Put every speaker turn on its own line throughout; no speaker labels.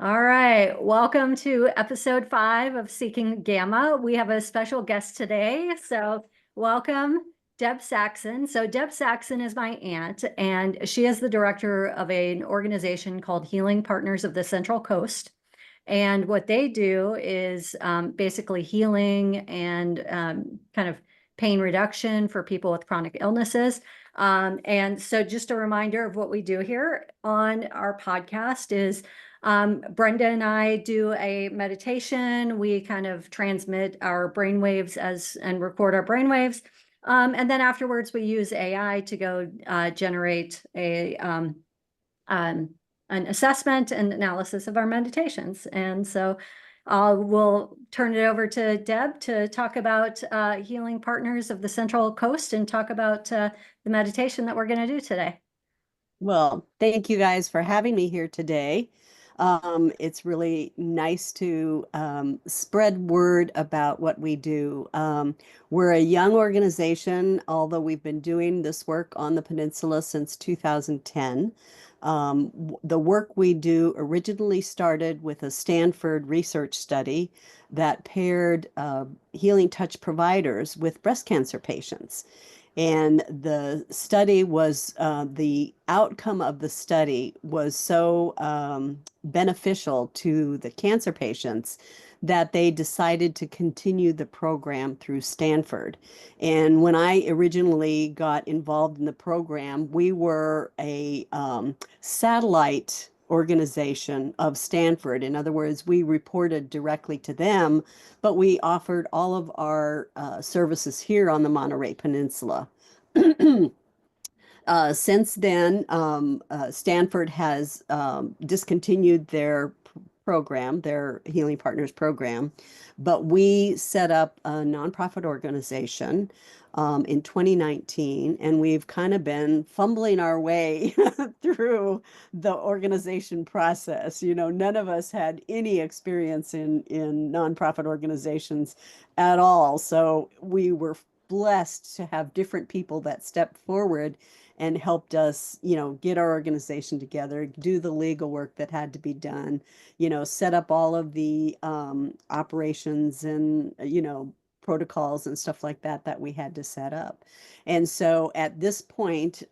All right, welcome to episode 5 of Seeking Gamma. We have a special guest today, so welcome Deb Saxon. So Deb Saxon is my aunt, and she is the director of an organization called Healing Partners of the Central Coast. And what they do is basically healing and kind of pain reduction for people with chronic illnesses. And so just a reminder of what we do here on our podcast is Brenda and I do a meditation. We kind of transmit our brainwaves and record our brainwaves. And then afterwards, we use AI to go generate um, an assessment and analysis of our meditations. And so we'll turn it over to Deb to talk about Healing Partners of the Central Coast and talk about the meditation that we're going to do today.
Well, thank you guys for having me here today. It's really nice to spread word about what we do. We're a young organization, although we've been doing this work on the peninsula since 2010. The work we do originally started with a Stanford research study that paired healing touch providers with breast cancer patients. And the study was, the outcome of the study was so beneficial to the cancer patients that they decided to continue the program through Stanford. And when I originally got involved in the program, we were a satellite organization of Stanford. In other words, we reported directly to them, but we offered all of our services here on the Monterey Peninsula. Since then, Stanford has discontinued their program, their Healing Partners program, but we set up a nonprofit organization in 2019, and we've kind of been fumbling our way through the organization process. You know, none of us had any experience in nonprofit organizations at all, so we were blessed to have different people that stepped forward and helped us, get our organization together, do the legal work that had to be done, set up all of the operations and, protocols and stuff like that that we had to set up. And so at this point,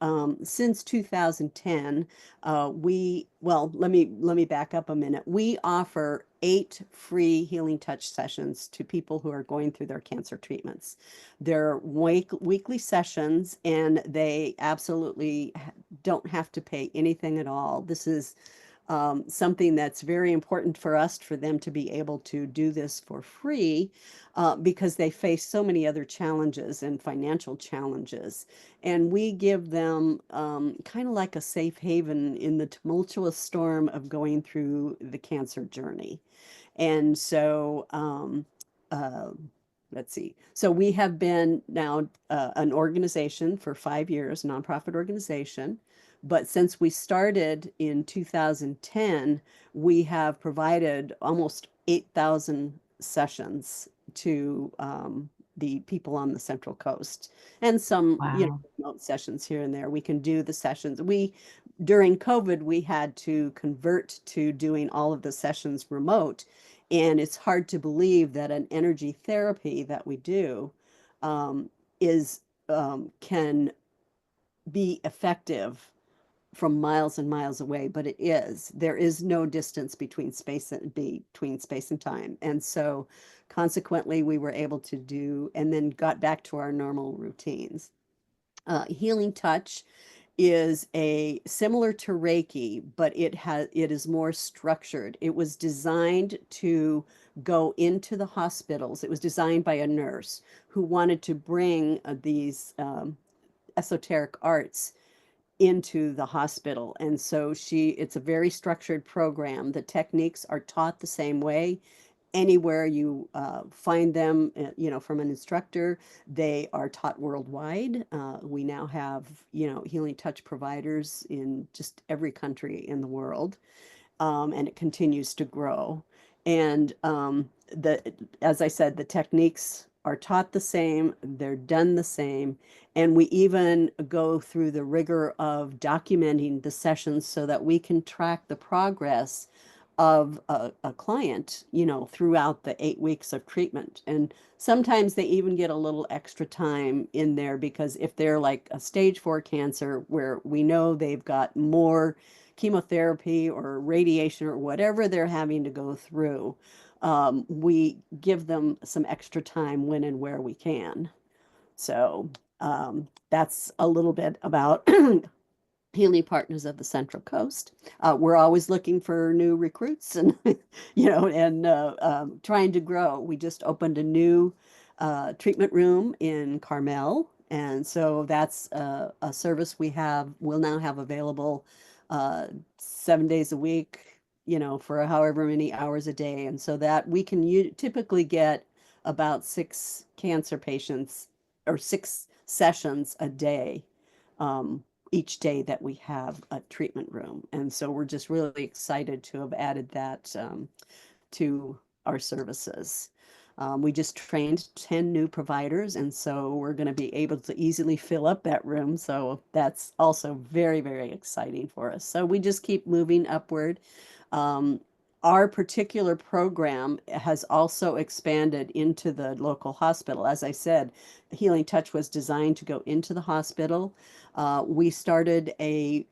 since 2010, let me back up a minute. We offer 8 free healing touch sessions to people who are going through their cancer treatments. They're weekly sessions, and they absolutely don't have to pay anything at all. This is something that's very important for us, for them to be able to do this for free, because they face so many other challenges and financial challenges. And we give them kind of like a safe haven in the tumultuous storm of going through the cancer journey. And so, let's see. So we have been now an organization for 5 years, nonprofit organization. But since we started in 2010, we have provided almost 8,000 sessions to the people on the Central Coast, and some,
Wow.
remote sessions here and there. We can do the sessions. During COVID, we had to convert to doing all of the sessions remote. And it's hard to believe that an energy therapy that we do is can be effective from miles and miles away, but it is. There is no distance between space and time. And so consequently, we were able to do, and then got back to our normal routines. Healing touch is a similar to Reiki, but it is more structured. It was designed to go into the hospitals. It was designed by a nurse who wanted to bring these esoteric arts into the hospital. And so it's a very structured program. The techniques are taught the same way anywhere you find them, from an instructor. They are taught worldwide. We now have, healing touch providers in just every country in the world, and it continues to grow. And as I said, the techniques are taught the same, they're done the same, and we even go through the rigor of documenting the sessions so that we can track the progress of a client, throughout the 8 weeks of treatment. And sometimes they even get a little extra time in there because if they're like a stage 4 cancer where we know they've got more chemotherapy or radiation or whatever they're having to go through, we give them some extra time when and where we can. So that's a little bit about Healing Partners of the Central Coast. We're always looking for new recruits and, trying to grow. We just opened a new treatment room in Carmel. And so that's a service we'll now have available 7 days a week, for however many hours a day. And so that we can typically get about 6 cancer patients or 6 sessions a day. Each day that we have a treatment room. And so we're just really excited to have added that to our services. We just trained 10 new providers, and so we're going to be able to easily fill up that room. So that's also very, very exciting for us. So we just keep moving upward. Um, our particular program has also expanded into the local hospital. As I said, Healing Touch was designed to go into the hospital. We started a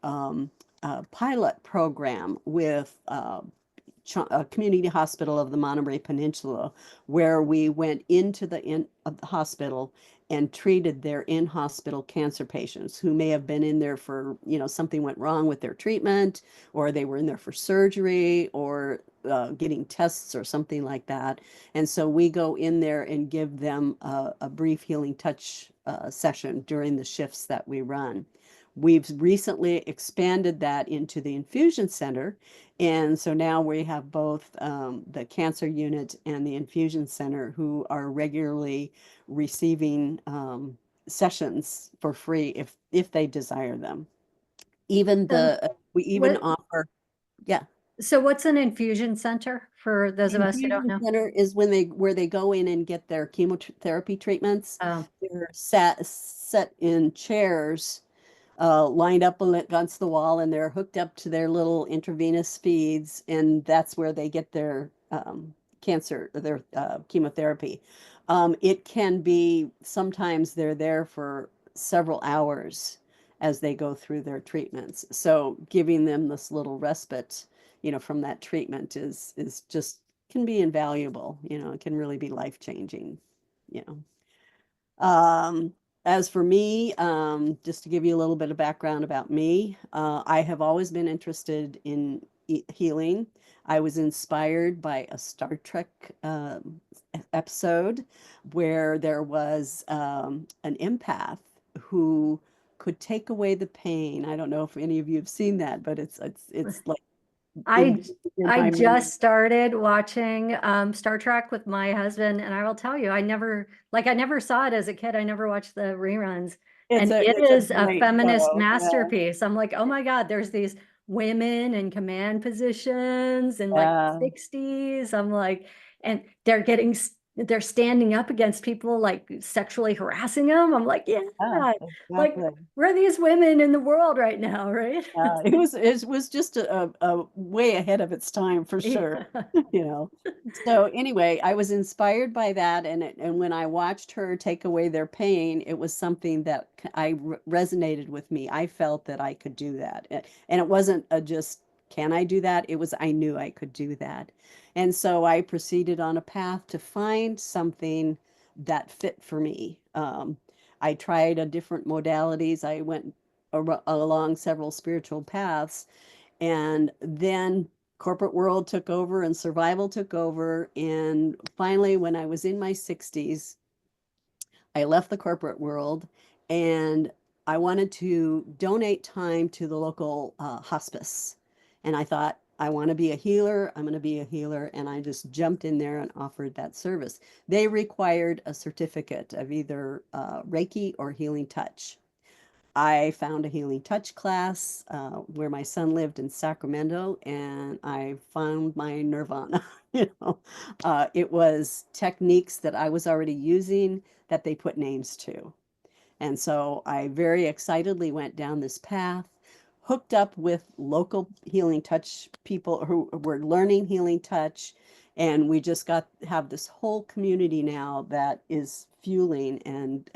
pilot program with a community hospital of the Monterey Peninsula, where we went into the hospital and treated their in-hospital cancer patients who may have been in there for, something went wrong with their treatment, or they were in there for surgery, or getting tests or something like that. And so we go in there and give them a brief healing touch session during the shifts that we run. We've recently expanded that into the infusion center. And so now we have both the cancer unit and the infusion center who are regularly receiving sessions for free if they desire them.
So
We even
what,
offer, yeah.
so what's an infusion center for those
The
of us who don't
infusion
know?
center is where they go in and get their chemotherapy treatments.
Oh,
They're set in chairs lined up against the wall, and they're hooked up to their little intravenous feeds, and that's where they get their their chemotherapy. It can be sometimes they're there for several hours as they go through their treatments. So giving them this little respite, from that treatment is just can be invaluable. It can really be life changing. You know. Um, as for me, just to give you a little bit of background about me, I have always been interested in healing. I was inspired by a Star Trek episode where there was an empath who could take away the pain. I don't know if any of you have seen that, but it's like
I
in, in
I
my memory.
just started watching Star Trek with my husband, and I will tell you, I never saw it as a kid. I never watched the reruns, and it
It's a
is a
great
feminist
show. Yeah.
masterpiece. I'm like, oh my God, there's these women in command positions in like
Yeah.
the 60s. I'm like, and they're standing up against people like sexually harassing them. I'm like, yeah,
Yeah,
like
exactly.
where are these women in the world right now, right?
It was just a way ahead of its time for sure,
Yeah.
you know. So anyway, I was inspired by that, and when I watched her take away their pain, it was something that resonated with me. I felt that I could do that, and it wasn't a just can I do that? It was I knew I could do that, and so I proceeded on a path to find something that fit for me. I tried a different modalities. I went along several spiritual paths. And then corporate world took over and survival took over. And finally, when I was in my 60s, I left the corporate world and I wanted to donate time to the local hospice. And I thought, I want to be a healer. I'm going to be a healer. And I just jumped in there and offered that service. They required a certificate of either Reiki or healing touch. I found a healing touch class where my son lived in Sacramento, and I found my nirvana. It was techniques that I was already using that they put names to. And so I very excitedly went down this path, hooked up with local healing touch people who were learning healing touch. And we just have this whole community now that is fueling and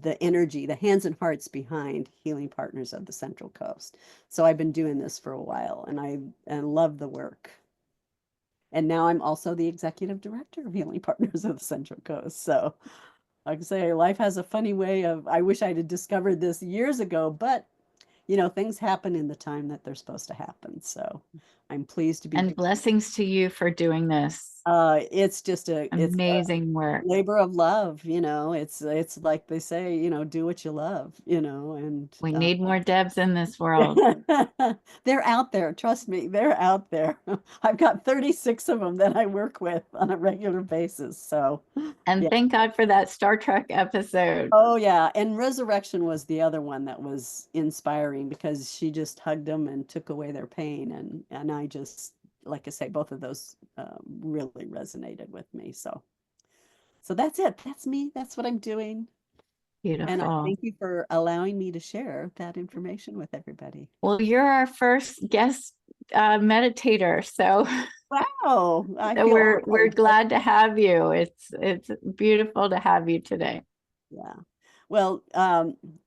the energy, the hands and hearts behind Healing Partners of the Central Coast. So I've been doing this for a while, and I love the work. And now I'm also the executive director of Healing Partners of the Central Coast. So like I say, life has a funny way of, I wish I'd have discovered this years ago, but things happen in the time that they're supposed to happen. So I'm pleased to be
And
doing
blessings to you for doing this
it's a
amazing work.
labor of love, it's like they say, do what you love, and
We need more Debs in this world.
they're out there. Trust me, they're out there. I've got 36 of them that I work with on a regular basis. So,
And
yeah.
thank God for that Star Trek episode.
Oh, yeah. And Resurrection was the other one that was inspiring because she just hugged them and took away their pain. And I just, like I say, both of those really resonated with me. So that's it. That's me. That's what I'm doing. And I
Beautiful.
thank you for allowing me to share that information with everybody.
Well, you're our first guest meditator, so
Wow, I
so
feel
we're
honored.
glad to have you. It's beautiful to have you today.
Yeah. Well,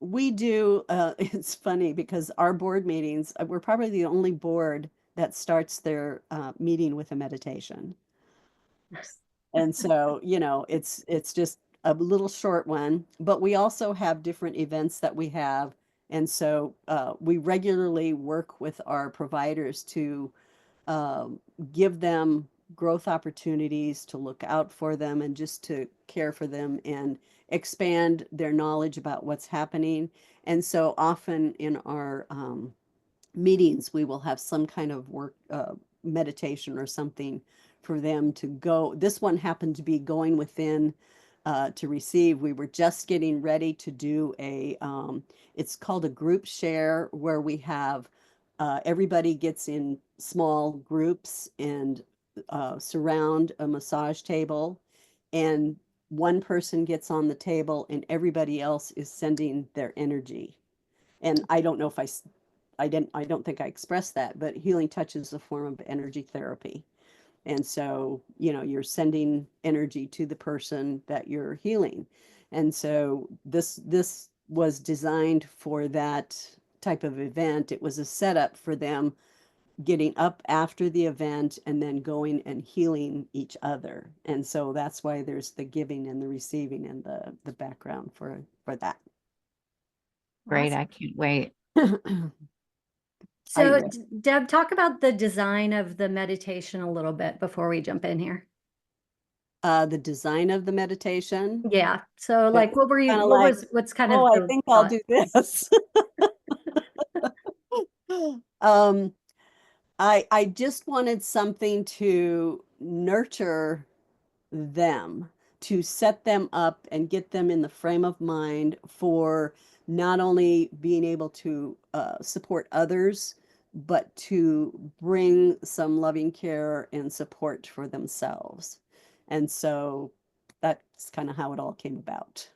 we do, it's funny because our board meetings, we're probably the only board that starts their meeting with a meditation. And so, it's just a little short one, but we also have different events that we have. And so we regularly work with our providers to um, give them growth opportunities, to look out for them, and just to care for them and expand their knowledge about what's happening. And so often in our meetings, we will have some kind of work, meditation or something for them to go. This one happened to be going within to receive. We were just getting ready to do it's called a group share where we have everybody gets in small groups and surround a massage table, and one person gets on the table and everybody else is sending their energy. And I don't know if I don't think I expressed that, but healing touch is a form of energy therapy. And so, you're sending energy to the person that you're healing. And so this was designed for that type of event. It was a setup for them getting up after the event and then going and healing each other. And so that's why there's the giving and the receiving and the background for that.
Great,
Awesome.
I can't wait.
Are you
So
ready?
Deb, talk about the design of the meditation a little bit before we jump in here.
The design of the meditation.
Yeah. So
It
like,
was kind of like,
what's kind of
oh, I
the
think I'll
thought?
do this. Um, I just wanted something to nurture them, to set them up and get them in the frame of mind for not only being able to support others, but to bring some loving care and support for themselves. And so that's kind of how it all came about.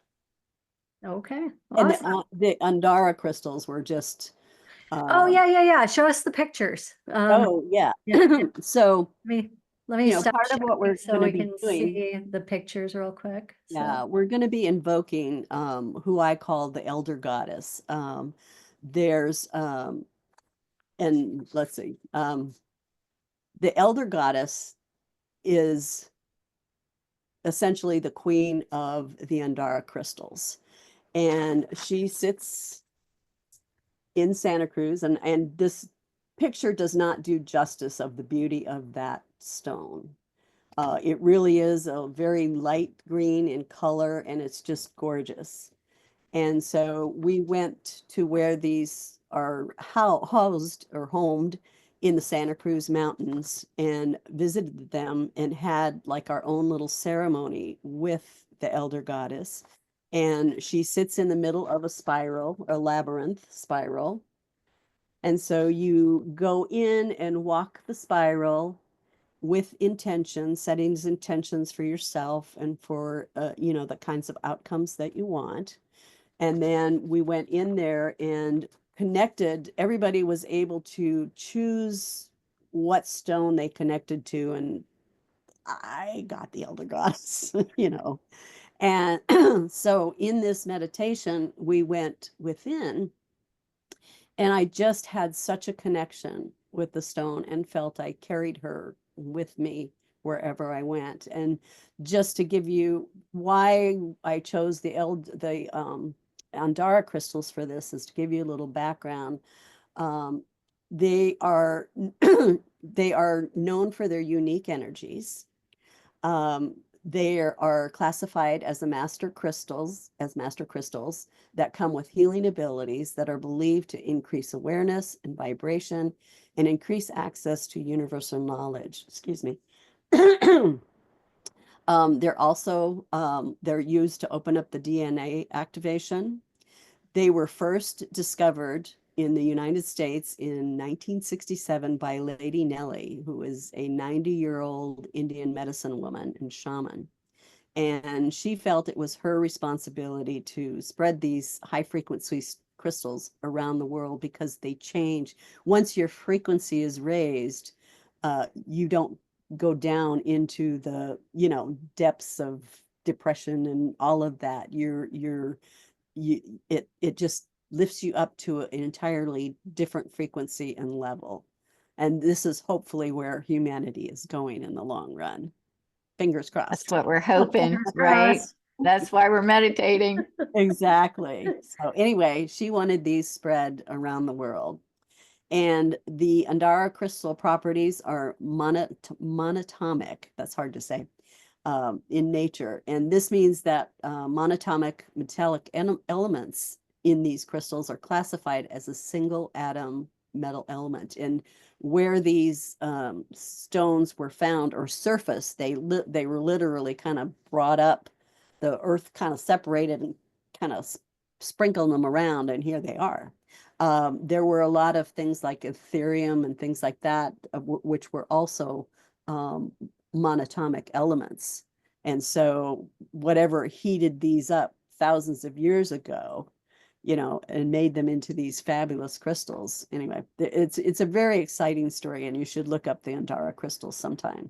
Okay.
And
Awesome.
the Andara crystals were just,
Oh
uh,
yeah, yeah, yeah. Show us the pictures.
oh, yeah.
Yeah.
So,
Let me stop
part of what
sharing
we're
so
going to
we
be
can
doing,
see the pictures real quick. So
yeah, we're going to be invoking who I call the elder goddess. There's, and let's see, the elder goddess is essentially the queen of the Andara crystals. And she sits in Santa Cruz, and this picture does not do justice of the beauty of that stone. It really is a very light green in color, and it's just gorgeous. And so we went to where these are housed or homed in the Santa Cruz Mountains and visited them and had like our own little ceremony with the elder goddess. And she sits in the middle of a spiral, a labyrinth spiral. And so you go in and walk the spiral with intention, settings intentions for yourself and for the kinds of outcomes that you want. And then we went in there and connected, everybody was able to choose what stone they connected to, and I got the elder goddess, you know. And so in this meditation, we went within, and I just had such a connection with the stone and felt I carried her with me wherever I went. And just to give you why I chose the Andara crystals for this is to give you a little background. Um, they are they are known for their unique energies. They are classified as master crystals that come with healing abilities that are believed to increase awareness and vibration and increase access to universal knowledge. Excuse me. They're also they're used to open up the DNA activation. They were first discovered in the United States in 1967 by Lady Nellie, who is a 90-year-old Indian medicine woman and shaman. And she felt it was her responsibility to spread these high frequency crystals around the world because they change. Once your frequency is raised, you don't go down into the, you know, depths of depression and all of that. It just lifts you up to an entirely different frequency and level. And this is hopefully where humanity is going in the long run. Fingers
That's
crossed.
what we're
Oh,
hoping,
fingers
right?
crossed.
That's why we're meditating.
Exactly. So anyway, she wanted these spread around the world. And the Andara crystal properties are monatomic. That's hard to say. In nature. And this means that monatomic metallic elements in these crystals are classified as a single atom metal element. And where these stones were found or surfaced, they were literally kind of brought up. The earth kind of separated and kind of sprinkled them around, and here they are. There were a lot of things like Ethereum and things like that, which were also monatomic elements. And so whatever heated these up thousands of years ago, you know, and made them into these fabulous crystals. Anyway, it's a very exciting story, and you should look up the Andara crystals sometime.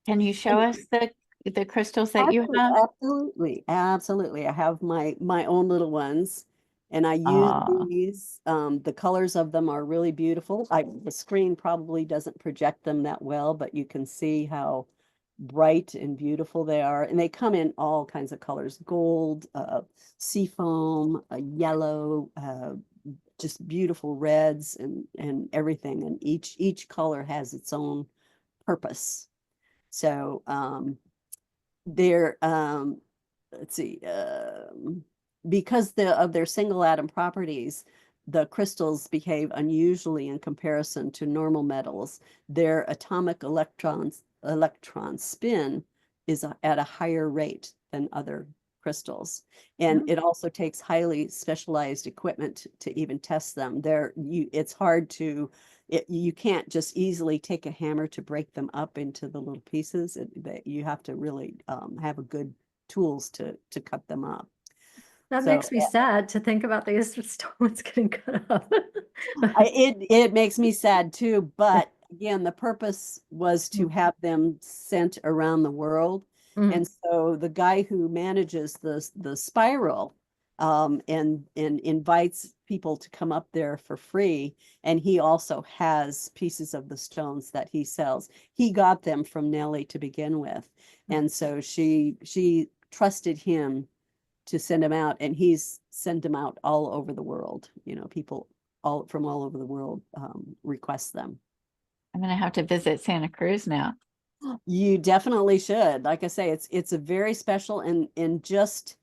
Can you show us the crystals that you have?
Absolutely, absolutely. I have my own little ones, and I use
Oh,
these. The colors of them are really beautiful. The screen probably doesn't project them that well, but you can see how bright and beautiful they are. And they come in all kinds of colors: gold, seafoam, yellow, just beautiful reds and everything. And each color has its own purpose. So they're let's see, because of their single atom properties, the crystals behave unusually in comparison to normal metals. Their atomic electron spin is at a higher rate than other crystals. And it also takes highly specialized equipment to even test them. It's hard to you can't just easily take a hammer to break them up into the little pieces. You have to really have a good tools to cut them up.
That
So
makes me sad to think about these stones getting cut off.
it makes me sad too, but again, the purpose was to have them sent around the world.
Mm.
And so the guy who manages the spiral and invites people to come up there for free, and he also has pieces of the stones that he sells. He got them from Nellie to begin with, and so she trusted him to send them out, and he's sent them out all over the world. You know, people all over the world request them.
I'm gonna have to visit Santa Cruz now.
You definitely should. Like I say, it's a very special, and just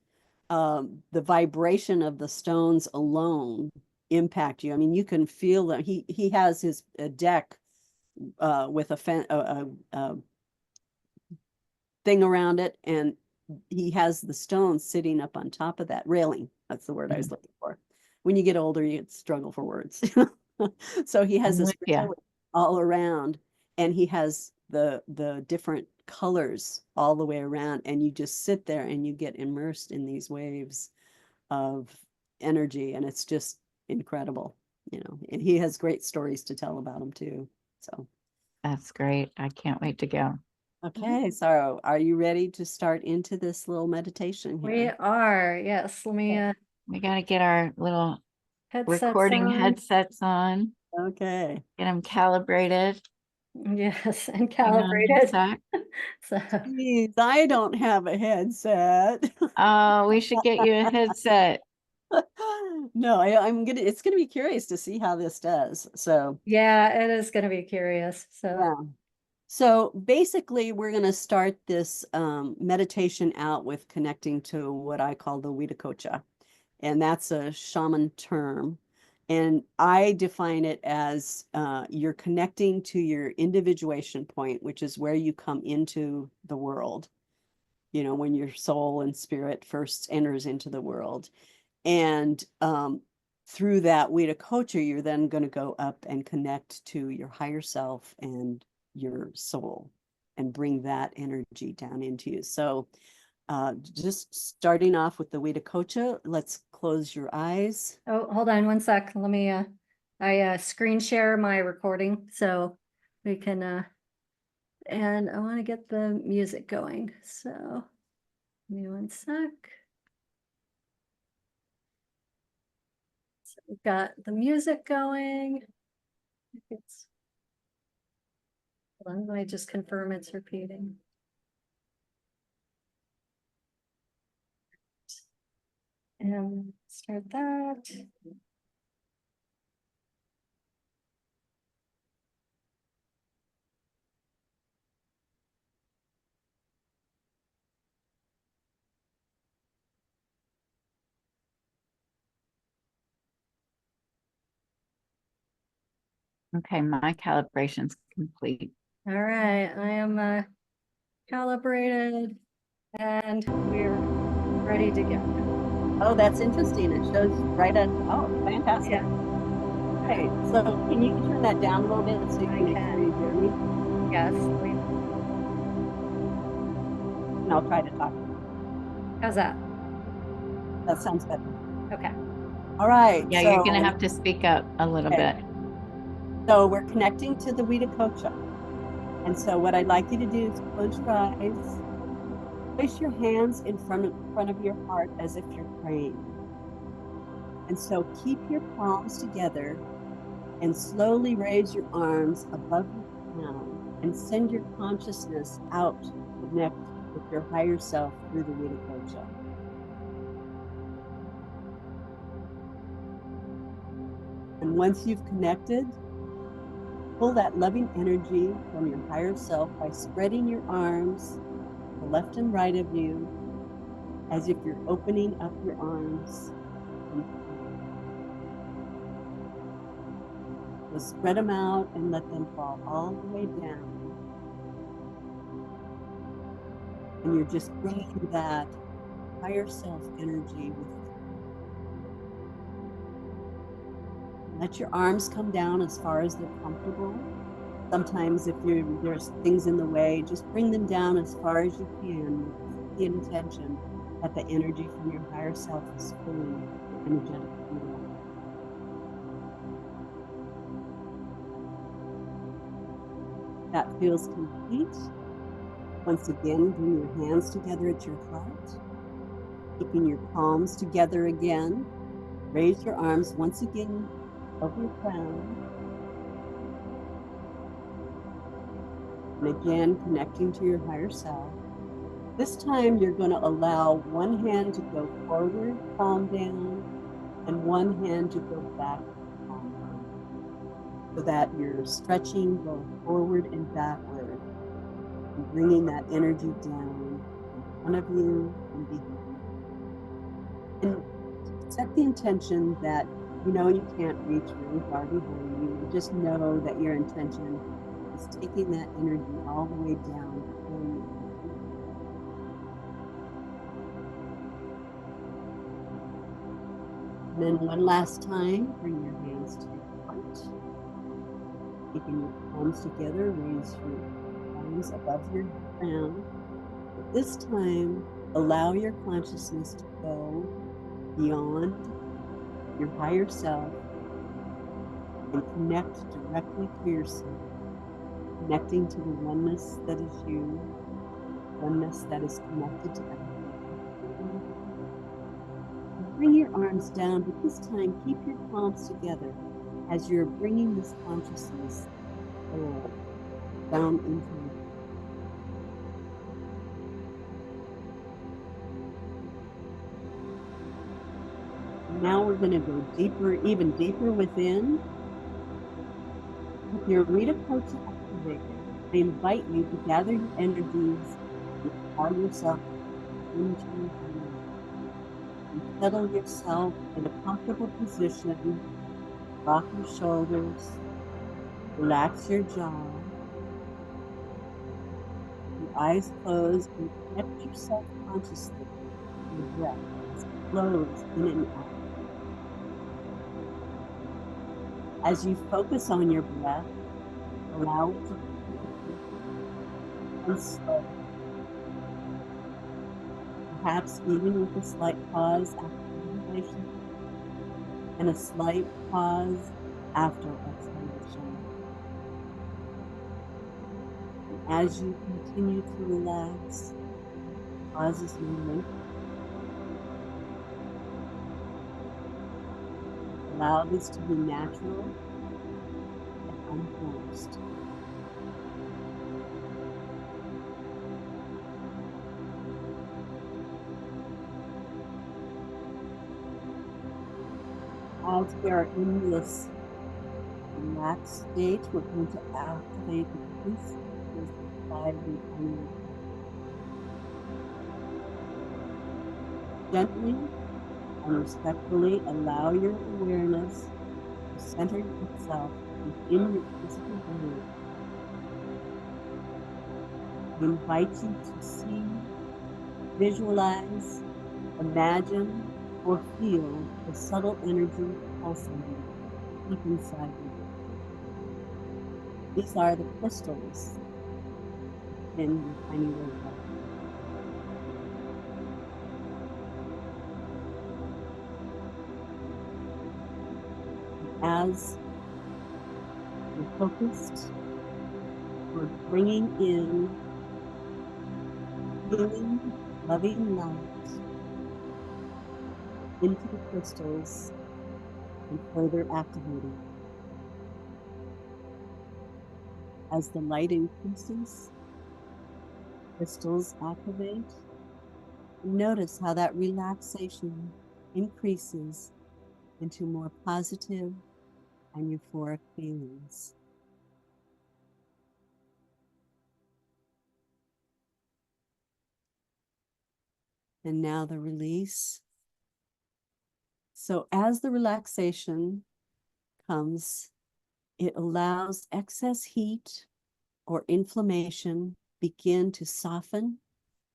the vibration of the stones alone impact you. I mean, you can feel them. He has his deck with a thing around it, and he has the stones sitting up on top of that railing. That's the word I was looking for. When you get older, you struggle for words. So he has
I'm
this
with you.
railing all around, and he has the different colors all the way around, and you just sit there and you get immersed in these waves of energy, and it's just incredible. and he has great stories to tell about them too. So,
That's great. I can't wait to go.
okay. So are you ready to start into this little meditation
We
here?
are, yes. Let me
We got to get our little
headsets
recording
on.
headsets on,
Okay.
get them calibrated.
Yes, and
Hang on a
calibrated.
sec.
So
Geez, I don't have a headset.
Oh, we should get you a headset.
No, it's gonna be curious to see how this does. So,
yeah, it is going to be curious. So
yeah. So basically, we're going to start this meditation out with connecting to what I call the Vitakocha, and that's a shaman term. And I define it as you're connecting to your individuation point, which is where you come into the world, when your soul and spirit first enters into the world. And through that Vitakocha, you're then going to go up and connect to your higher self and your soul and bring that energy down into you. So just starting off with the Vitakocha, let's close your eyes.
oh, hold on one sec. Let me I screen share my recording so we can and I want to get the music going. So give me one sec. So we've got the music going. It's hold on, let me just confirm it's repeating. And start that.
Okay, my calibration's complete.
All right, I am calibrated and we're ready to go.
Oh, that's interesting. It shows right at, oh, fantastic.
Yeah.
Okay, so can you turn that down a little bit so you
I
can make
can.
sure you hear me?
Yes.
And I'll try to talk.
How's that?
That sounds better.
Okay.
All right.
Yeah, you're gonna have to speak up a little bit.
So we're connecting to the Vitakocha. And so what I'd like you to do is close your eyes, place your hands in front of your heart as if you're praying. And so keep your palms together and slowly raise your arms above your crown and send your consciousness out to connect with your higher self through the Vitakocha. And once you've connected, pull that loving energy from your higher self by spreading your arms to the left and right of you as if you're opening up your arms. So spread them out and let them fall all the way down. And you're just bringing that higher self energy with you. Let your arms come down as far as they're comfortable. Sometimes if there's things in the way, just bring them down as far as you can with the intention that the energy from your higher self is filling the energetic field. That feels complete. Once again, bring your hands together at your heart, keeping your palms together again. Raise your arms once again over your crown. And again, connecting to your higher self. This time, you're going to allow one hand to go forward, palm down, and one hand to go back, palm down, so that you're stretching both forward and backward, and bringing that energy down in front of you and behind you. And set the intention that you can't reach really far behind you. Just know that your intention is taking that energy all the way down. And then one last time, bring your hands to your heart. Keeping your palms together, raise your arms above your crown. But this time, allow your consciousness to go beyond your higher self and connect directly to yourself, connecting to the oneness that is you, oneness that is connected to everything. Bring your arms down, but this time keep your palms together as you're bringing this consciousness down into you. Now we're going to go deeper, even deeper within. With your Rita Coach activated, I invite you to gather your energies and allow yourself into your breath. And settle yourself in a comfortable position. Rock your shoulders. Relax your jaw. Your eyes closed and connect yourself consciously to the breath as it flows in and out. As you focus on your breath, allow it to be and slow. Perhaps even with a slight pause after inhalation and a slight pause after exhalation. And as you continue to relax, pauses may lengthen. Allow this to be natural and unforced. As we are in this relaxed state, we're going to activate the principles inside the animal. Gently and respectfully allow your awareness to center itself within your physical body. I invite you to see, visualize, imagine, or feel the subtle energy pulsating deep inside you. These are the crystals in your tiny rose bud. As you're focused, we're bringing in healing, loving light into the crystals and further activating. As the light increases, crystals activate. Notice how that relaxation increases into more positive and euphoric feelings. And now the release. So as the relaxation comes, it allows excess heat or inflammation begin to soften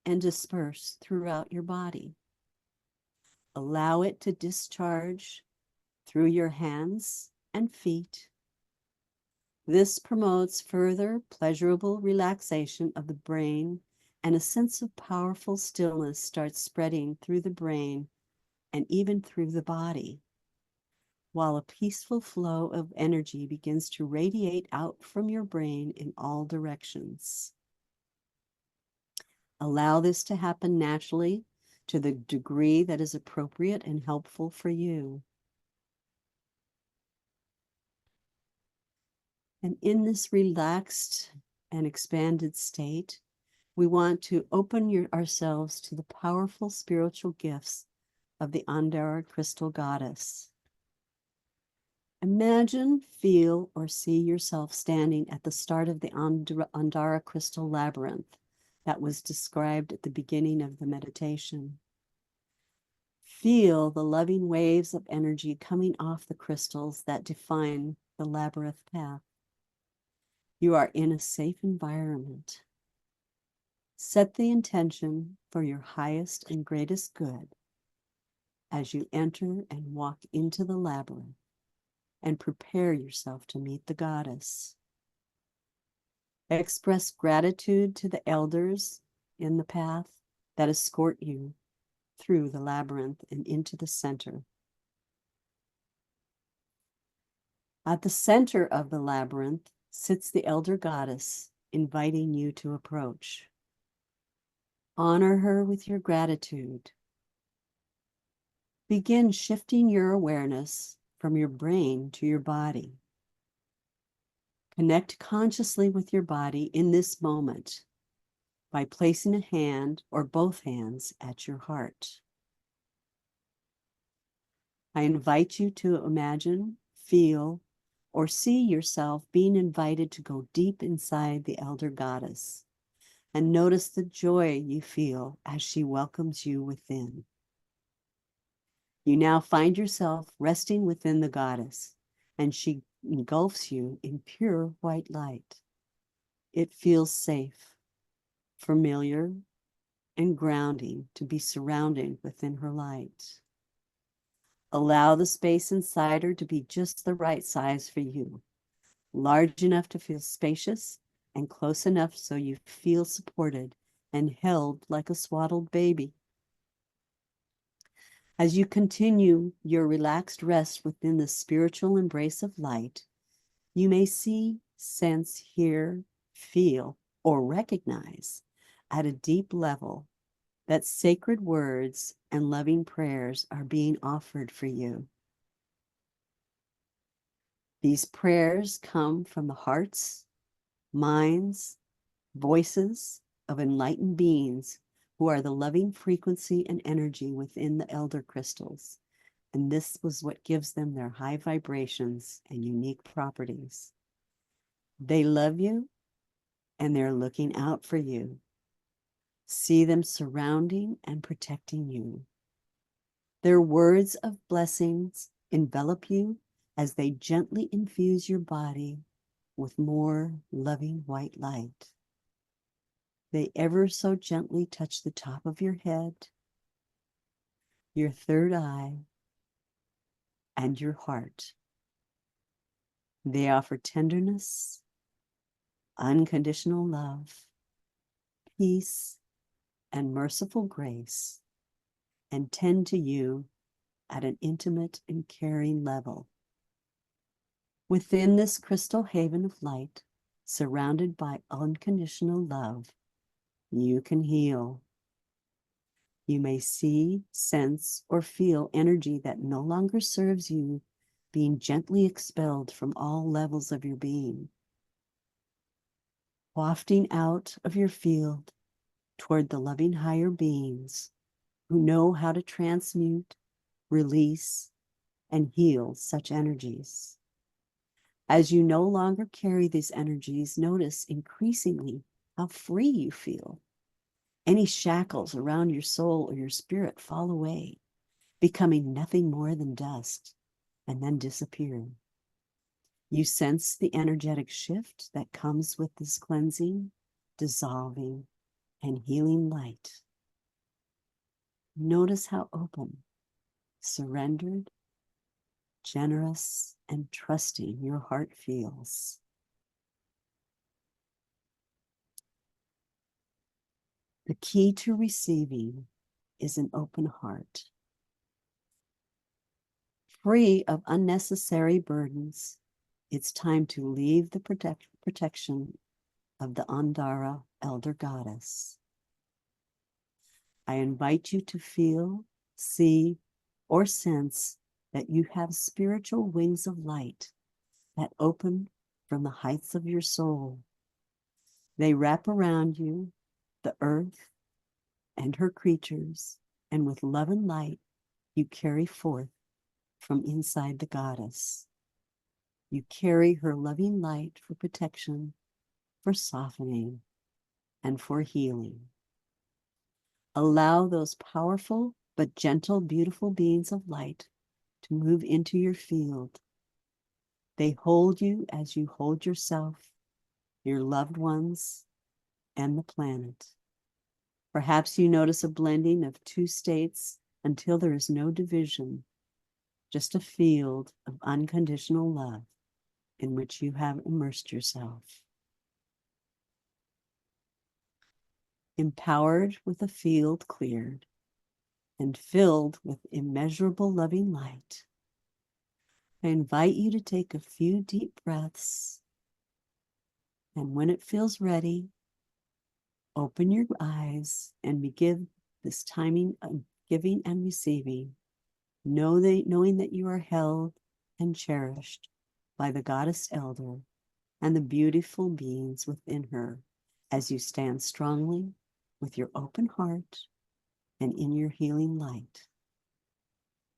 and disperse throughout your body. Allow it to discharge through your hands and feet. This promotes further pleasurable relaxation of the brain, and a sense of powerful stillness starts spreading through the brain and even through the body, while a peaceful flow of energy begins to radiate out from your brain in all directions. Allow this to happen naturally to the degree that is appropriate and helpful for you. And in this relaxed and expanded state, we want to open ourselves to the powerful spiritual gifts of the Andara crystal goddess. Imagine, feel, or see yourself standing at the start of the Andara crystal labyrinth that was described at the beginning of the meditation. Feel the loving waves of energy coming off the crystals that define the labyrinth path. You are in a safe environment. Set the intention for your highest and greatest good as you enter and walk into the labyrinth, and prepare yourself to meet the goddess. Express gratitude to the elders in the path that escort you through the labyrinth and into the center. At the center of the labyrinth sits the elder goddess, inviting you to approach. Honor her with your gratitude. Begin shifting your awareness from your brain to your body. Connect consciously with your body in this moment by placing a hand or both hands at your heart. I invite you to imagine, feel, or see yourself being invited to go deep inside the elder goddess and notice the joy you feel as she welcomes you within. You now find yourself resting within the goddess, and she engulfs you in pure white light. It feels safe, familiar, and grounding to be surrounded within her light. Allow the space inside her to be just the right size for you, large enough to feel spacious and close enough so you feel supported and held like a swaddled baby. As you continue your relaxed rest within the spiritual embrace of light, you may see, sense, hear, feel, or recognize at a deep level that sacred words and loving prayers are being offered for you. These prayers come from the hearts, minds, voices of enlightened beings who are the loving frequency and energy within the elder crystals. And this was what gives them their high vibrations and unique properties. They love you and they're looking out for you. See them surrounding and protecting you. Their words of blessings envelop you as they gently infuse your body with more loving white light. They ever so gently touch the top of your head, your third eye, and your heart. They offer tenderness, unconditional love, peace, and merciful grace, and tend to you at an intimate and caring level. Within this crystal haven of light, surrounded by unconditional love, you can heal. You may see, sense, or feel energy that no longer serves you being gently expelled from all levels of your being, wafting out of your field toward the loving higher beings who know how to transmute, release, and heal such energies. As you no longer carry these energies, notice increasingly how free you feel. Any shackles around your soul or your spirit fall away, becoming nothing more than dust, and then disappearing. You sense the energetic shift that comes with this cleansing, dissolving, and healing light. Notice how open, surrendered, generous, and trusting your heart feels. The key to receiving is an open heart. Free of unnecessary burdens, it's time to leave the protection of the Andara elder goddess. I invite you to feel, see, or sense that you have spiritual wings of light that open from the heights of your soul. They wrap around you, the earth, and her creatures, and with love and light, you carry forth from inside the goddess. You carry her loving light for protection, for softening, and for healing. Allow those powerful but gentle, beautiful beings of light to move into your field. They hold you as you hold yourself, your loved ones, and the planet. Perhaps you notice a blending of two states until there is no division, just a field of unconditional love in which you have immersed yourself. Empowered with a field cleared and filled with immeasurable loving light, I invite you to take a few deep breaths. And when it feels ready, open your eyes and begin this timing of giving and receiving. Knowing that you are held and cherished by the Goddess Elder and the beautiful beings within her as you stand strongly with your open heart and in your healing light.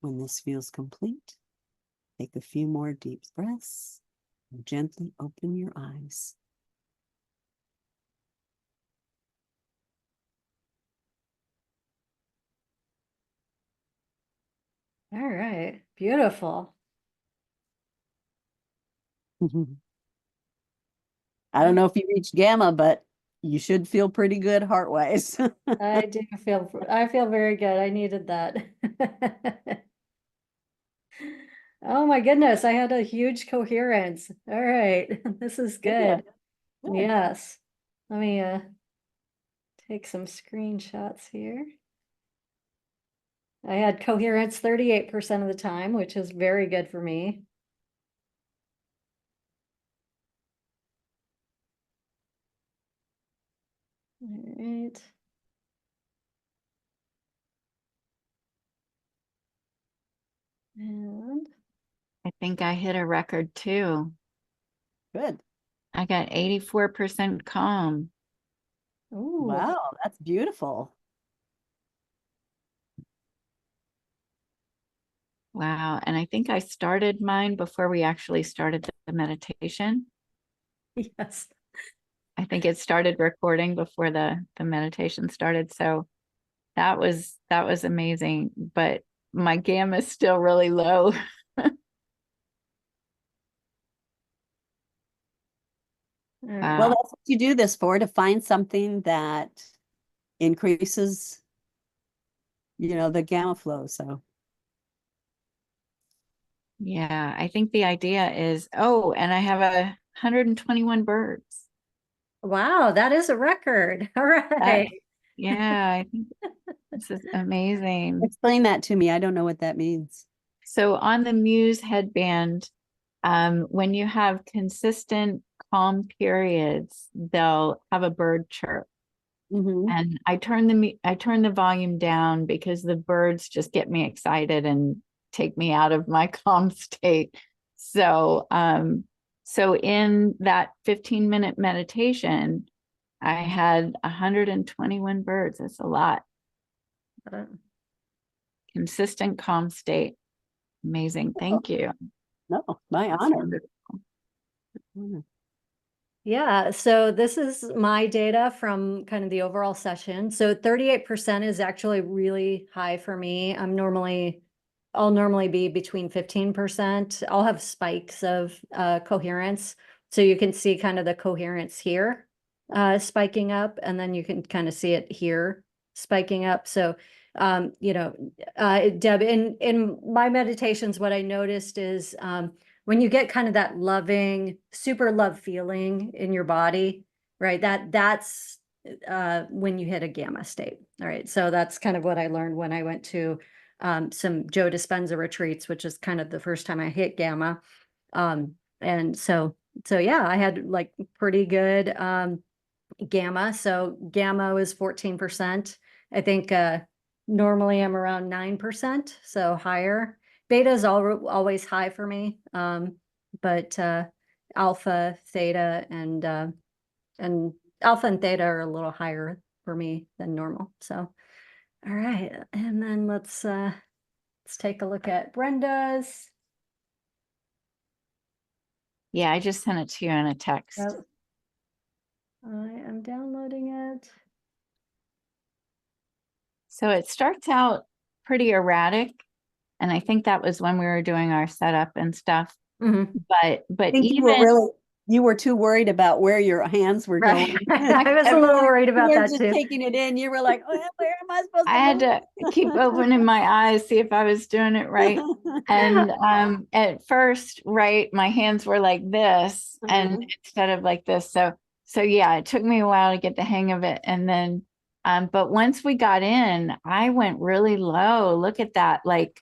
When this feels complete, take a few more deep breaths and gently open your eyes.
All right, beautiful.
I don't know if you reached gamma, but you should feel pretty good heart-wise.
I feel very good. I needed that. Oh my goodness, I had a huge coherence. All right, this is
Yeah,
good.
good.
Yes. Let me take some screenshots here. I had coherence 38% of the time, which is very good for me. All right. And
I think I hit a record too.
Good.
I got 84% calm.
ooh,
Wow, that's beautiful.
Wow. And I think I started mine before we actually started the meditation.
yes.
I think it started recording before the meditation started. So that was amazing. But my gamma is still really low.
All
Well,
right.
Wow.
that's what you do this for, to find something that increases, the gamma flow. So,
Yeah. I think the idea is, and I have 121 birds.
Wow, that is a record. All
That,
right.
yeah, I think this is amazing.
explain that to me. I don't know what that means.
So on the Muse headband, when you have consistent calm periods, they'll have a bird chirp.
Mm-hmm.
And I turn the volume down because the birds just get me excited and take me out of my calm state. So in that 15-minute meditation, I had 121 birds. That's a lot. Consistent calm state. Amazing. Thank you.
No, my
That's
honor.
wonderful.
Mm.
Yeah, so this is my data from kind of the overall session. So 38% is actually really high for me. I'll normally be between 15%. I'll have spikes of coherence. So you can see kind of the coherence here spiking up, and then you can kind of see it here spiking up. So Deb, in my meditations, what I noticed is when you get kind of that loving, super love feeling in your body, right? That's when you hit a gamma state. All right. So that's kind of what I learned when I went to some Joe Dispenza retreats, which is kind of the first time I hit gamma. And so yeah, I had like pretty good gamma. So gamma was 14%. I think normally I'm around 9%, so higher. Beta is always high for me, but alpha, theta, and alpha and theta are a little higher for me than normal. So, all right, and then let's take a look at Brenda's.
Yeah, I just sent it to you in a text.
Yep. I am downloading it.
So it starts out pretty erratic. And I think that was when we were doing our setup and stuff.
Mhm.
But
I think you were too worried about where your hands were
Right.
going.
I was a little worried
You
about
were
that
just
too.
taking it in. You were like, oh, where am I supposed
I
to
had to
move?
keep opening my eyes, see if I was doing it right. And at first, right, my hands were like this and instead of like this. So yeah, it took me a while to get the hang of it. And then but once we got in, I went really low. Look at that, like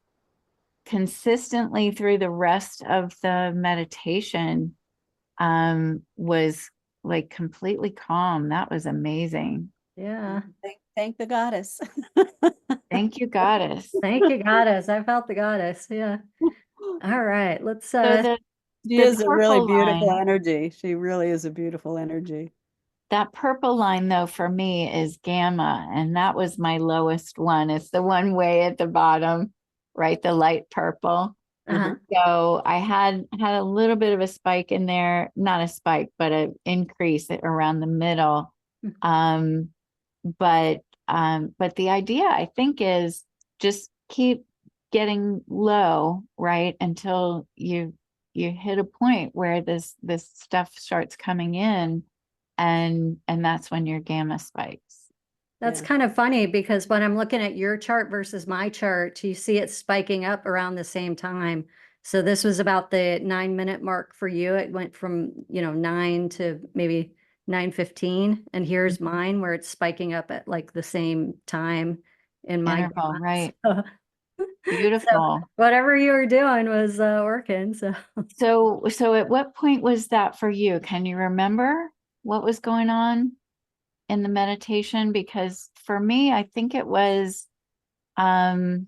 consistently through the rest of the meditation was like completely calm. That was amazing.
Yeah.
Thank the goddess.
Thank you, goddess.
Thank you, goddess. I felt the goddess. Yeah. All right. Let's
So the
She
the
is a really
purple
beautiful
line,
energy. She really is a beautiful energy.
that purple line though for me is gamma, and that was my lowest one. It's the one way at the bottom, right? The light purple.
uh-huh.
So I had a little bit of a spike in there, not a spike, but an increase around the middle.
Mhm.
But the idea I think is just keep getting low, right? Until you hit a point where this stuff starts coming in, and that's when your gamma spikes.
That's
Yeah.
kind of funny because when I'm looking at your chart versus my chart, you see it spiking up around the same time. So this was about the 9 minute mark for you. It went from, 9 to maybe 9:15. And here's mine where it's spiking up at like the same time in my
Interval, right?
So, so
Beautiful.
whatever you were doing was working. So
So at what point was that for you? Can you remember what was going on in the meditation? Because for me, I think it was um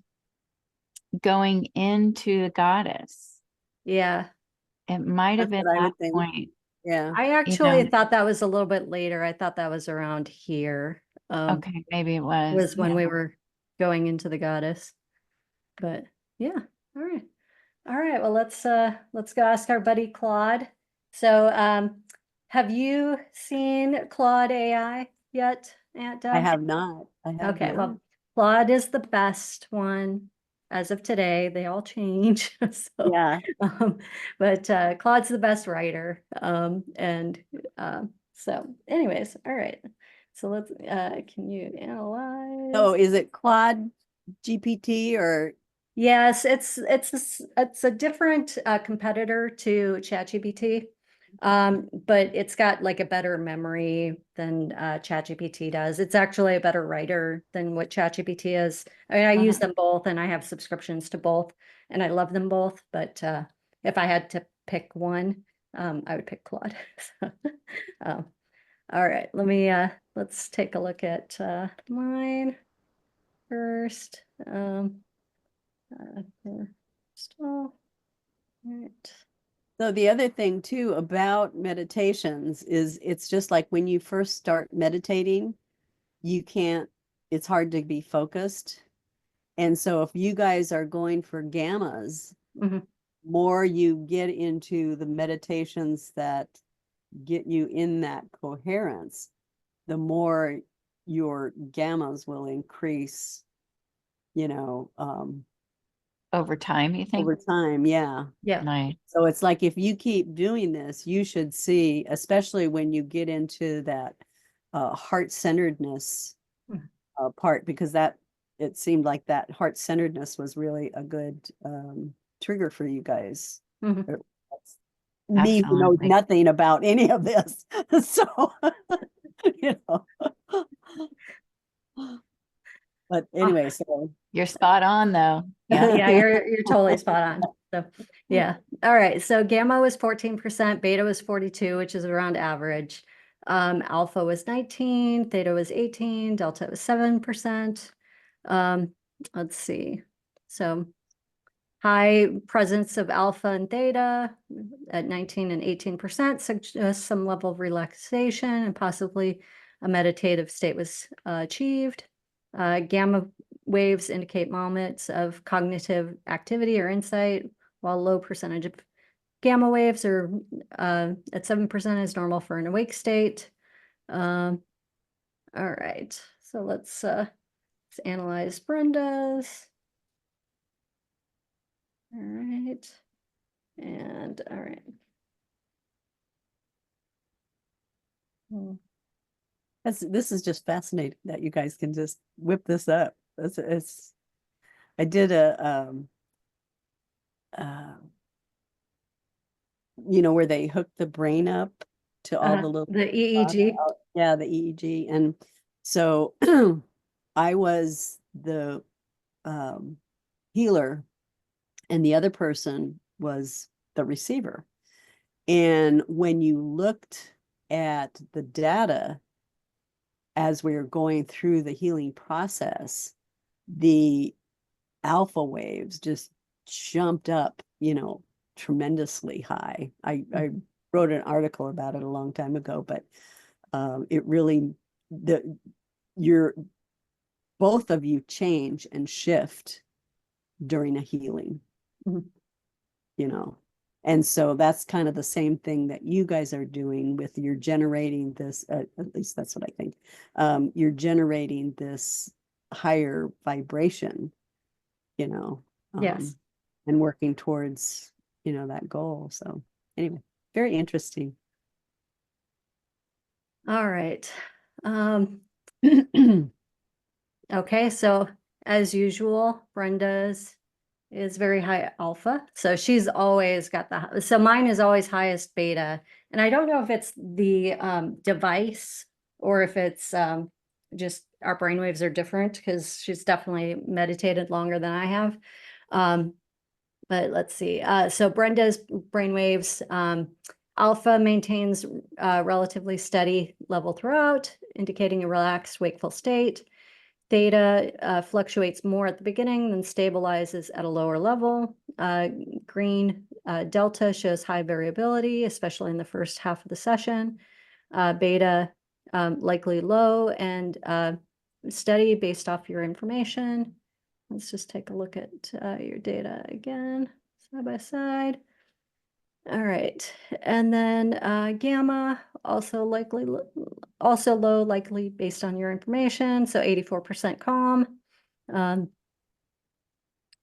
going into the goddess.
yeah,
It might have
That's
been
what I
that
would think.
point,
Yeah.
I
you
actually
know.
thought that was a little bit later. I thought that was around here.
Okay, maybe it was.
Was when we were going into the goddess. But yeah, all right. All right, well, let's go ask our buddy Claude. So have you seen Claude AI yet, Aunt
I
Deb?
have not. I have
Okay,
not.
well, Claude is the best one as of today. They all change. So
Yeah.
but Claude's the best writer. And so anyways, all right. So let's can you analyze?
So is it Claude GPT or
Yes, it's a different competitor to ChatGPT. But it's got like a better memory than ChatGPT does. It's actually a better writer than what ChatGPT is. I mean, I use them both and I have subscriptions to both and I love them both, but if I had to pick one, I would pick Claude. So, um, all right, let's take a look at mine first. First, all right.
So the other thing too about meditations is it's just like when you first start meditating, you can't, it's hard to be focused. And so if you guys are going for gammas,
Mhm.
more you get into the meditations that get you in that coherence, the more your gammas will increase, you know,
Over time, you think?
over time. Yeah.
Yeah.
Nice.
So it's like if you keep doing this, you should see, especially when you get into that heart-centeredness
Mhm.
part, because that it seemed like that heart-centeredness was really a good trigger for you guys.
Mhm.
That's me who knows
Absolutely.
nothing about any of this. So, you know. But anyway, so
You're spot on though. Yeah.
Yeah, you're totally spot on. So yeah. All right. So gamma was 14%, beta was 42, which is around average. Alpha was 19, theta was 18, delta was 7%. Um, let's see. So high presence of alpha and theta at 19 and 18% suggests some level of relaxation and possibly a meditative state was achieved. Gamma waves indicate moments of cognitive activity or insight, while low percentage of gamma waves are at 7% is normal for an awake state. All right, so let's analyze Brenda's. All right. And all right.
this is just fascinating that you guys can just whip this up. It's I did uh, where they hook the brain up to all the little
The EEG.
yeah, the EEG. And so I was the healer and the other person was the receiver. And when you looked at the data as we were going through the healing process, the alpha waves just jumped up, tremendously high. I wrote an article about it a long time ago, but it really, your both of you change and shift during a healing, And so that's kind of the same thing that you guys are doing with you're generating this, at least that's what I think. You're generating this higher vibration,
Yes.
and working towards, that goal. So anyway, very interesting.
All right. Okay, so as usual, Brenda's is very high alpha. So she's always got so mine is always highest beta. And I don't know if it's the device or if it's just our brainwaves are different, because she's definitely meditated longer than I have. But let's see. So Brenda's brainwaves, alpha maintains relatively steady level throughout, indicating a relaxed, wakeful state. Theta fluctuates more at the beginning, then stabilizes at a lower level. Green delta shows high variability, especially in the first half of the session. Beta likely low and steady based off your information. Let's just take a look at your data again, side by side. All right, and then gamma also low, likely based on your information. So 84% calm.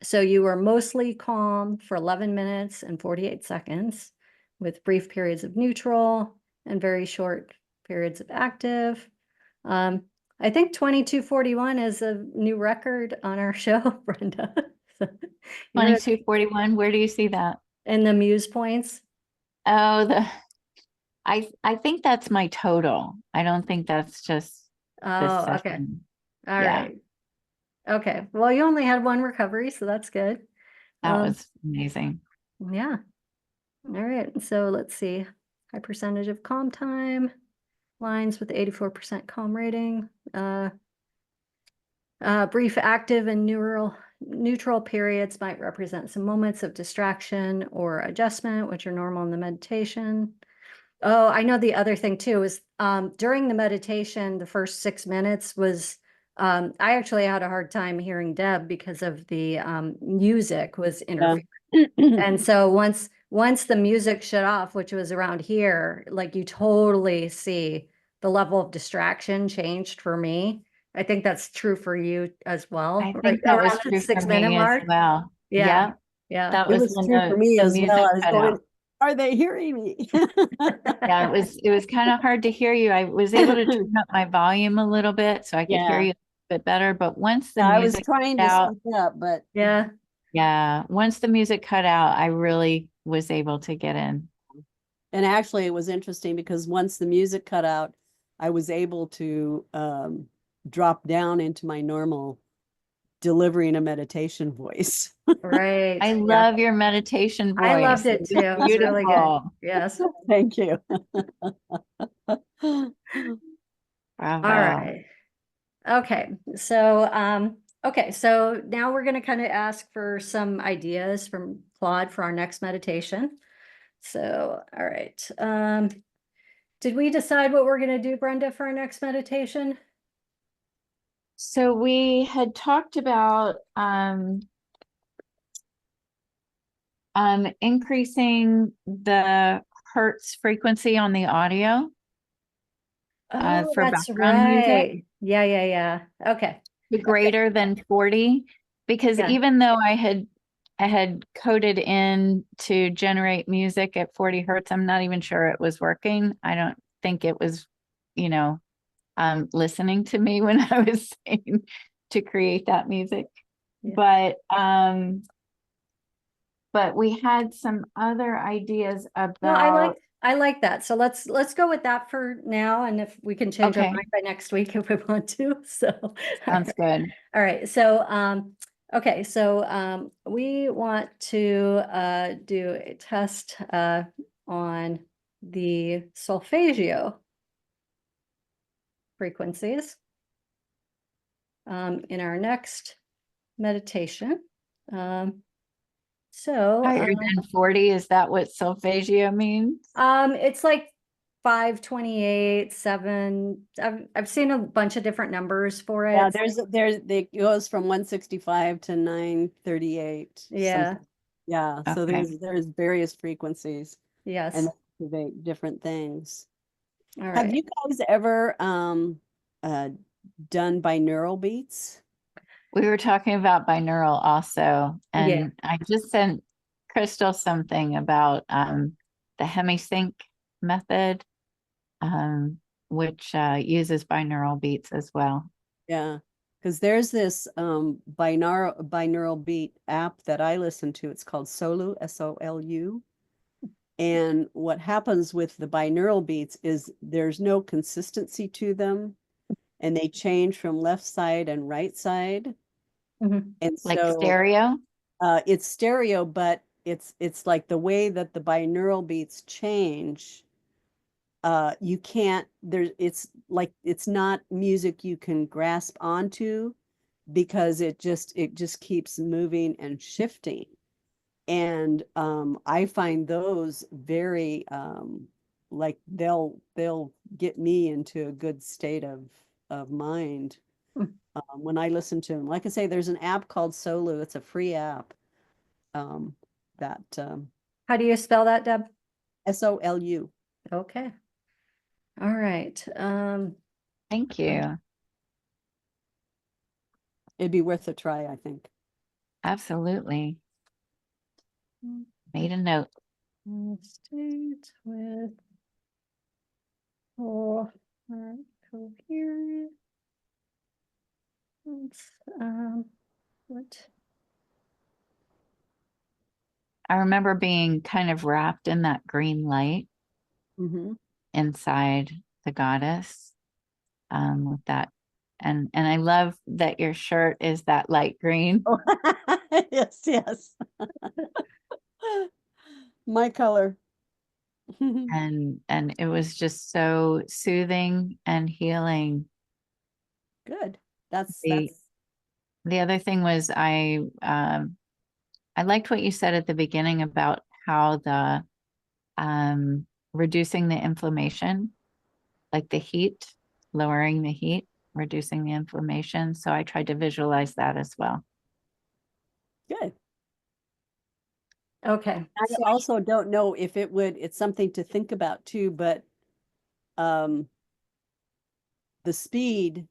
So you were mostly calm for 11 minutes and 48 seconds, with brief periods of neutral and very short periods of active. I think 2241 is a new record on our show, Brenda. So
2241, where do you see that?
in the muse points.
Oh, I think that's my total. I don't think that's just this
Oh, okay.
session.
All
Yeah.
right. Okay. Well, you only had one recovery, so that's good.
That was amazing.
Yeah. All right. So let's see. High percentage of calm time, lines with 84% calm rating. Brief active and neutral periods might represent some moments of distraction or adjustment, which are normal in the meditation. Oh, I know the other thing too is during the meditation, the first 6 minutes was, I actually had a hard time hearing Deb because of the music was interfering. And so once the music shut off, which was around here, like you totally see the level of distraction changed for me. I think that's true for you as well.
I
Right
think that was
around the
true for
6 minute
me as
mark.
well.
Yeah.
Yeah,
Yeah.
that
It
was
was
when
true for me
the
as
music
well. I was
cut
going,
out.
are they hearing me?
Yeah, it was kind of hard to hear you. I was able to turn up my volume a little bit so I could hear
Yeah.
you a bit better. But once the
Yeah, I was
music
trying
cut
to
out,
speak up, but
Yeah.
yeah, once the music cut out, I really was able to get in.
and actually it was interesting because once the music cut out, I was able to drop down into my normal delivering a meditation voice.
Right.
I
Yeah.
love your meditation
I loved
voice.
it
It
too.
was
It was really good.
beautiful.
Yes.
Thank you.
All
Bravo.
right. Okay. So now we're going to kind of ask for some ideas from Claude for our next meditation. So, all right. Did we decide what we're going to do, Brenda, for our next meditation?
So we had talked about increasing the hertz frequency on the audio
Oh,
for
that's
background music
right. Yeah. Okay.
to greater than 40, because
Yeah.
even though I had coded in to generate music at 40 hertz, I'm not even sure it was working. I don't think it was, listening to me when I was saying to create that music.
Yeah.
But we had some other ideas
No,
about.
I like that. So let's go with that for now. And if we can change our
Okay,
mind by next week if we want to. So
sounds good.
all right. So Okay, so we want to do a test on the solfeggio frequencies in our next meditation. So
Higher than 40, is that what solfeggio means?
it's like 528, 7. I've seen a bunch of different numbers for it.
Yeah, it goes from 165 to 938.
Yeah.
Something. Yeah, so
Okay.
there's various frequencies
Yes.
and they activate different things.
All
Have
right.
you guys ever done binaural beats?
We were talking about binaural also,
Yeah.
and I just sent Crystal something about the hemisync method, which uses binaural beats as well.
Yeah, because there's this binaural beat app that I listen to. It's called Solu, Solu. And what happens with the binaural beats is there's no consistency to them, and they change from left side and right side.
Mhm.
And
Like
so
stereo?
it's stereo, but it's like the way that the binaural beats change. You can't it's like it's not music you can grasp onto because it just keeps moving and shifting. And I find those very like they'll get me into a good state of mind
Mm.
when I listen to them. Like I say, there's an app called Solu. It's a free app. Um, that
How do you spell that, Deb?
Solu.
Okay. All right.
Thank you.
It'd be worth a try, I think.
Absolutely. Made a note.
State with full coherent. Let's, what?
I remember being kind of wrapped in that green light
Mm-hmm.
inside the goddess, with that. And I love that your shirt is that light green.
Oh, yes, yes. My color.
And it was just so soothing and healing.
Good. That's
The
that's
the other thing was I liked what you said at the beginning about how the reducing the inflammation, like the heat, lowering the heat, reducing the inflammation. So I tried to visualize that as well.
good.
Okay.
I
So
also don't know if it's something to think about too, but um the speed,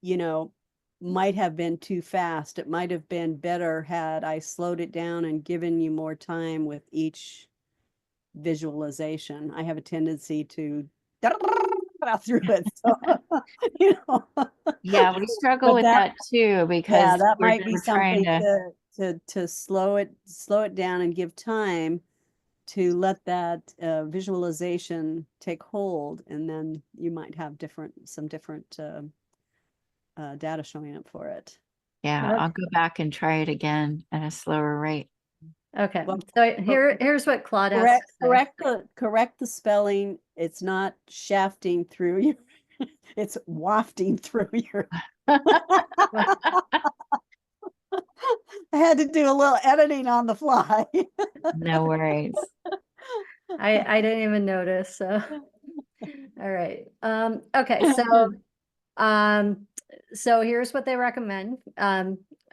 you know, might have been too fast. It might have been better had I slowed it down and given you more time with each visualization. I have a tendency to through it. So, you know,
Yeah, we struggle
but
with that too
yeah,
because
that
we're
might be
trying
something
to,
to slow it down and give time to let that visualization take hold, and then you might have some different data showing up for it.
yeah, I'll go back and try it again at a slower rate.
okay.
Well,
So here's what Claude has
correct
to say.
correct the spelling. It's not shafting through you. It's wafting through your. I had to do a little editing on the fly.
No worries.
I didn't even notice. So all right. Okay. Um, so here's what they recommend.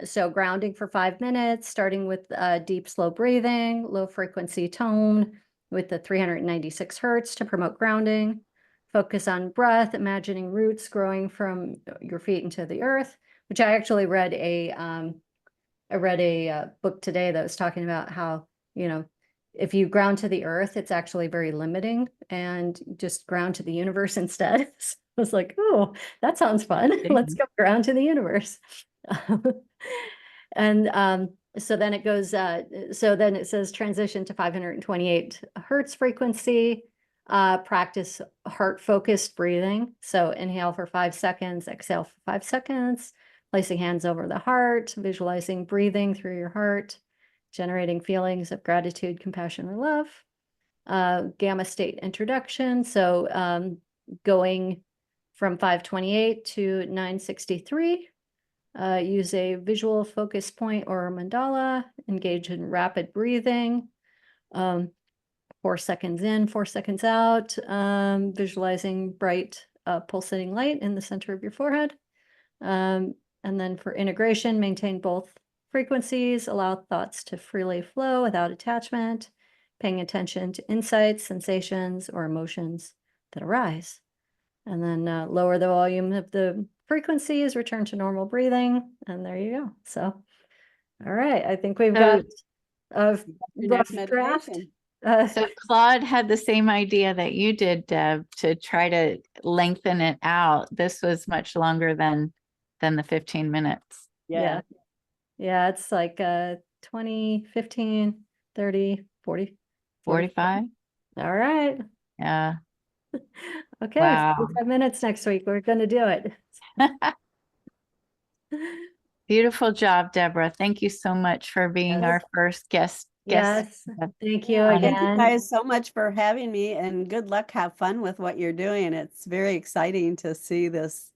So grounding for 5 minutes, starting with deep, slow breathing, low frequency tone with the 396 hertz to promote grounding. Focus on breath, imagining roots growing from your feet into the earth, which I actually read a book today that was talking about how, if you ground to the earth, it's actually very limiting, and just ground to the universe instead. So I was like, oh, that sounds fun. Let's go ground to the universe. And so then it says transition to 528 hertz frequency, practice heart focused breathing. So inhale for 5 seconds, exhale for 5 seconds, placing hands over the heart, visualizing breathing through your heart, generating feelings of gratitude, compassion, or love. Gamma state introduction. So going from 528 to 963. Use a visual focus point or mandala, engage in rapid breathing, 4 seconds in, 4 seconds out, visualizing bright pulsating light in the center of your forehead. And then for integration, maintain both frequencies, allow thoughts to freely flow without attachment, paying attention to insights, sensations, or emotions that arise. And then lower the volume of the frequencies, return to normal breathing, and there you go. So, all right, I think we've got a
Your
rough
next
draft.
meditation.
So Claude had the same idea that you did, Deb, to try to lengthen it out. This was much longer than the 15 minutes.
Yeah. Yeah, it's like 20, 15, 30, 40,
45?
All right.
Yeah.
Okay,
Wow.
45 minutes next week. We're going to do it.
Beautiful job, Deborah. Thank you so much for being
Yes.
our first guest.
Yes. Thank you
on it.
Thank you
again.
guys so much for having me, and good luck. Have fun with what you're doing. It's very exciting to see this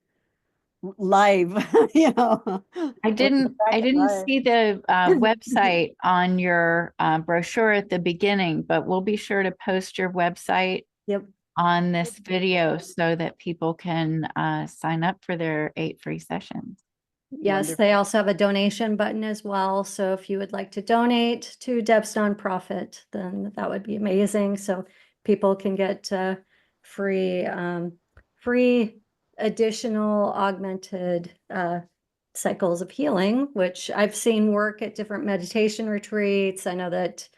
live, you know.
I didn't
Live.
see the website on your brochure at the beginning, but we'll be sure to post your website
Yep.
on this video so that people can sign up for their 8 free sessions.
Yes,
Wonderful.
they also have a donation button as well. So if you would like to donate to Deb's nonprofit, then that would be amazing. So people can get free additional augmented cycles of healing, which I've seen work at different meditation retreats. I know that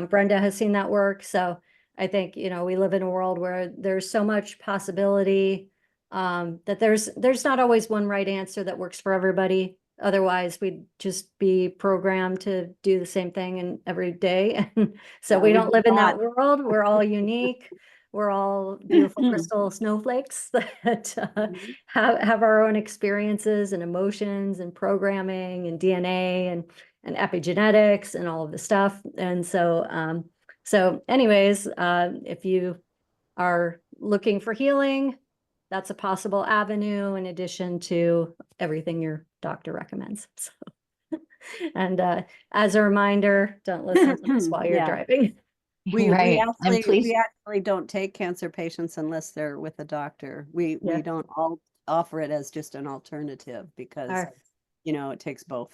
Brenda has seen that work. So I think, you know, we live in a world where there's so much possibility that there's not always one right answer that works for everybody. Otherwise, we'd just be programmed to do the same thing and every day. And so
Yeah,
we
we
don't
do
live in that
not.
world. We're all unique. We're all beautiful crystal snowflakes that
Mhm.
have our own experiences and emotions and programming and DNA and epigenetics and all of the stuff. And so anyways, if you are looking for healing, that's a possible avenue in addition to everything your doctor recommends. So, and as a reminder, don't listen to this while you're
Yeah.
driving.
We
Right. And
actually
please,
don't take cancer patients unless they're with a doctor. We
Yeah.
don't all offer it as just an alternative because,
All right.
you know, it takes both.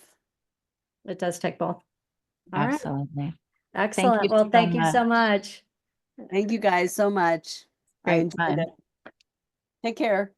It does take both. All right.
absolutely.
Excellent.
you
Well,
so
thank you so much.
Thank you guys so much. I
Great
enjoyed
fun.
it. Take care.